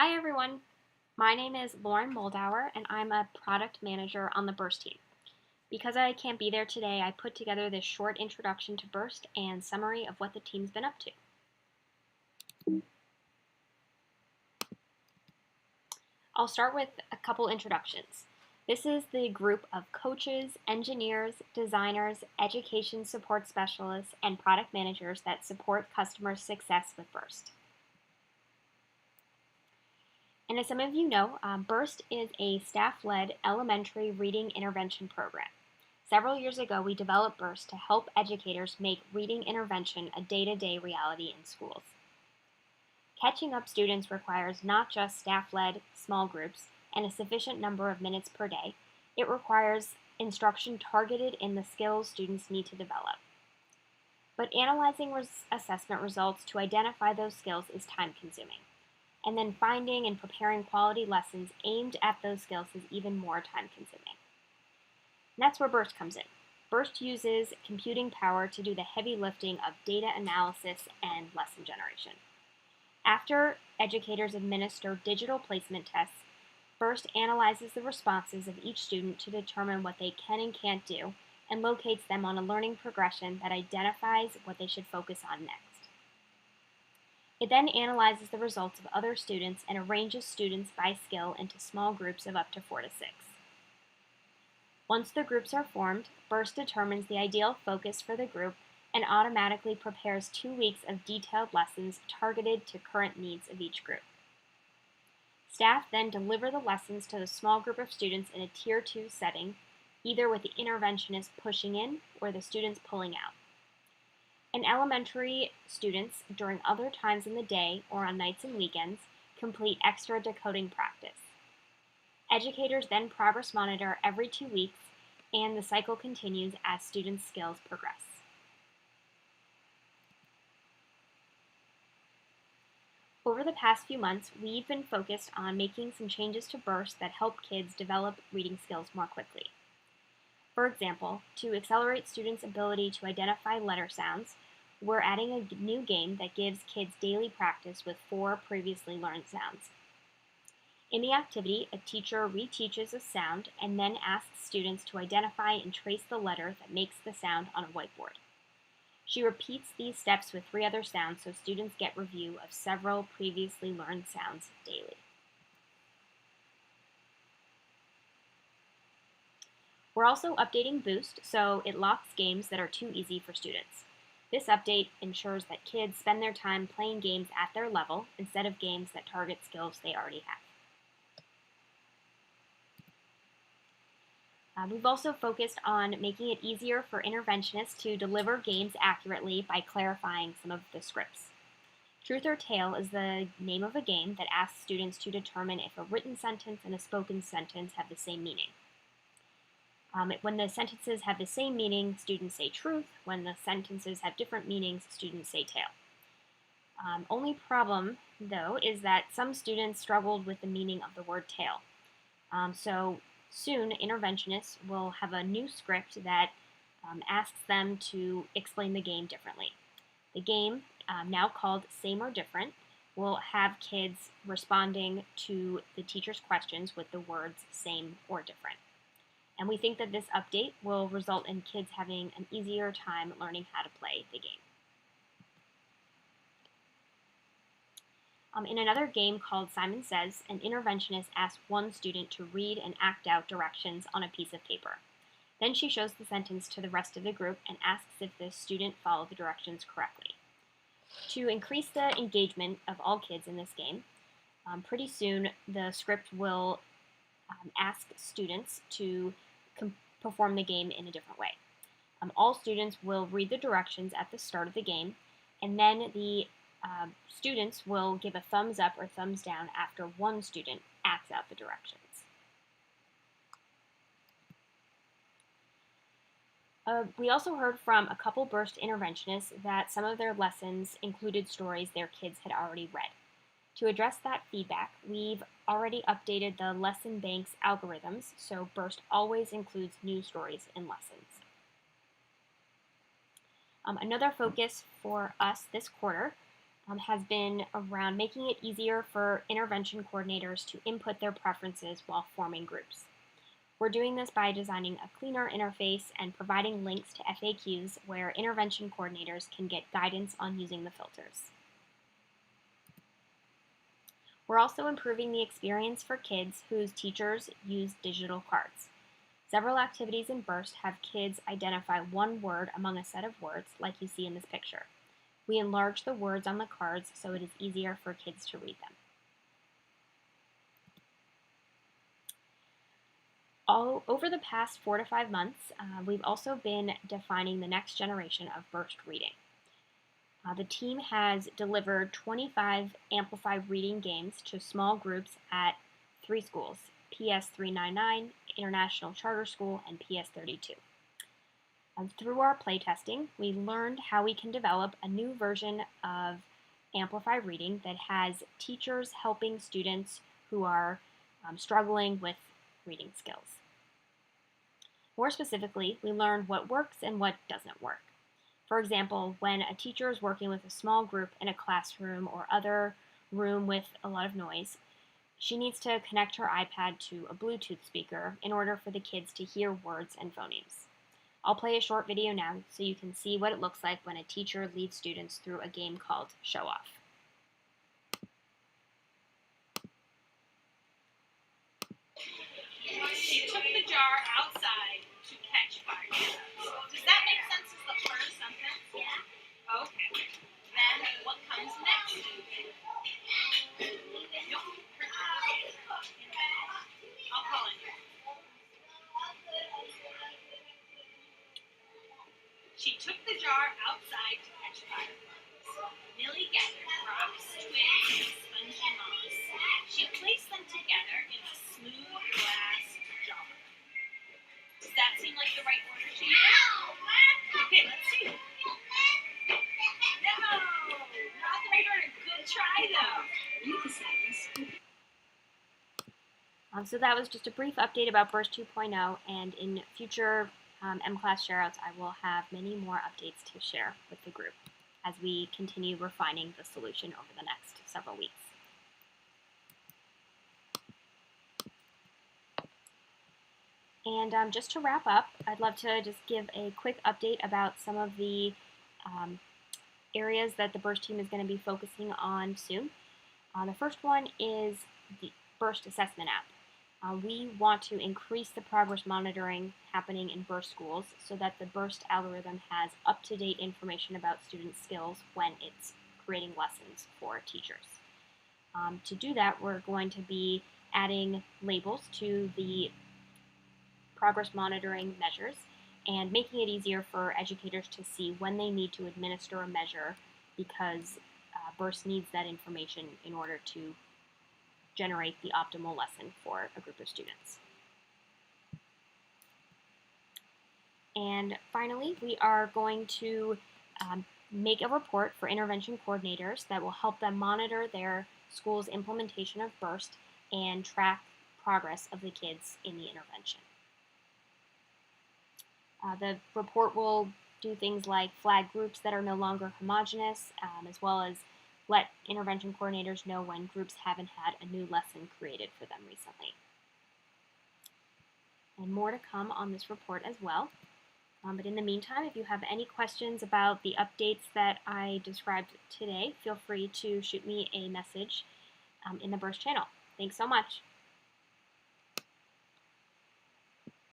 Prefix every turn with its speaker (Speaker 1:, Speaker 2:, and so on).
Speaker 1: Hi everyone, my name is Lauren Moldauer and I'm a product manager on the Burst team. Because I can't be there today, I put together this short introduction to Burst and summary of what the team's been up to. I'll start with a couple introductions. This is the group of coaches, engineers, designers, education support specialists, and product managers that support customer success with Burst. And as some of you know, Burst is a staff-led elementary reading intervention program. Several years ago, we developed Burst to help educators make reading intervention a day-to-day reality in schools. Catching up students requires not just staff-led small groups and a sufficient number of minutes per day, it requires instruction targeted in the skills students need to develop. But analyzing assessment results to identify those skills is time-consuming. And then finding and preparing quality lessons aimed at those skills is even more time-consuming. And that's where Burst comes in. Burst uses computing power to do the heavy lifting of data analysis and lesson generation. After educators administer digital placement tests, Burst analyzes the responses of each student to determine what they can and can't do and locates them on a learning progression that identifies what they should focus on next. It then analyzes the results of other students and arranges students by skill into small groups of up to 4 to 6. Once the groups are formed, Burst determines the ideal focus for the group and automatically prepares 2 weeks of detailed lessons targeted to current needs of each group. Staff then deliver the lessons to the small group of students in a Tier 2 setting, either with the interventionist pushing in or the students pulling out. And elementary students, during other times in the day or on nights and weekends, complete extra decoding practice. Educators then progress monitor every 2 weeks, and the cycle continues as students' skills progress. Over the past few months, we've been focused on making some changes to Burst that help kids develop reading skills more quickly. For example, to accelerate students' ability to identify letter sounds, we're adding a new game that gives kids daily practice with 4 previously learned sounds. In the activity, a teacher reteaches a sound and then asks students to identify and trace the letter that makes the sound on a whiteboard. She repeats these steps with 3 other sounds so students get review of several previously learned sounds daily. We're also updating Boost so it locks games that are too easy for students. This update ensures that kids spend their time playing games at their level instead of games that target skills they already have. We've also focused on making it easier for interventionists to deliver games accurately by clarifying some of the scripts. Truth or Tale is the name of a game that asks students to determine if a written sentence and a spoken sentence have the same meaning. When the sentences have the same meaning, students say truth. When the sentences have different meanings, students say tale. Only problem, though, is that some students struggled with the meaning of the word tale. So soon, interventionists will have a new script that asks them to explain the game differently. The game, now called Same or Different, will have kids responding to the teacher's questions with the words same or different. And we think that this update will result in kids having an easier time learning how to play the game. In another game called Simon Says, an interventionist asks one student to read and act out directions on a piece of paper. Then she shows the sentence to the rest of the group and asks if the student followed the directions correctly. To increase the engagement of all kids in this game, pretty soon the script will ask students to perform the game in a different way. All students will read the directions at the start of the game, and then the students will give a thumbs up or thumbs down after one student acts out the directions. We also heard from a couple Burst interventionists that some of their lessons included stories their kids had already read. To address that feedback, we've already updated the lesson bank's algorithms, so Burst always includes new stories in lessons. Another focus for us this quarter has been around making it easier for intervention coordinators to input their preferences while forming groups. We're doing this by designing a cleaner interface and providing links to FAQs where intervention coordinators can get guidance on using the filters. We're also improving the experience for kids whose teachers use digital cards. Several activities in Burst have kids identify one word among a set of words like you see in this picture. We enlarge the words on the cards so it is easier for kids to read them. Over the past 4 to 5 months, we've also been defining the next generation of Burst reading. The team has delivered 25 amplified reading games to small groups at 3 schools, PS 399, International Charter School, and PS 32. Through our playtesting, we learned how we can develop a new version of amplified reading that has teachers helping students who are struggling with reading skills. More specifically, we learned what works and what doesn't work. For example, when a teacher is working with a small group in a classroom or other room with a lot of noise, she needs to connect her iPad to a Bluetooth speaker in order for the kids to hear words and phonemes. I'll play a short video now so you can see what it looks like when a teacher leads students through a game called Show Off.
Speaker 2: She took the jar outside to catch fire. Does that make sense as the first sentence? Yeah. Okay. Then what comes next? Nope. I'll call it. She took the jar outside to catch fire. Millie gathered rocks, twigs, and spongy moss. She placed them together in a smooth glass jar. Does that seem like the right order to you? Okay, let's see. No, not the right order. Good try, though.
Speaker 1: So that was just a brief update about Burst 2.0, and in future M-Class shareouts, I will have many more updates to share with the group as we continue refining the solution over the next several weeks. And just to wrap up, I'd love to just give a quick update about some of the areas that the Burst team is going to be focusing on soon. The first one is the Burst Assessment app. We want to increase the progress monitoring happening in Burst schools so that the Burst algorithm has up-to-date information about student skills when it's creating lessons for teachers. To do that, we're going to be adding labels to the progress monitoring measures and making it easier for educators to see when they need to administer a measure because Burst needs that information in order to generate the optimal lesson for a group of students. And finally, we are going to make a report for intervention coordinators that will help them monitor their school's implementation of Burst and track progress of the kids in the intervention. The report will do things like flag groups that are no longer homogeneous, as well as let intervention coordinators know when groups haven't had a new lesson created for them recently. And more to come on this report as well. But in the meantime, if you have any questions about the updates that I described today, feel free to shoot me a message in the Burst channel. Thanks so much.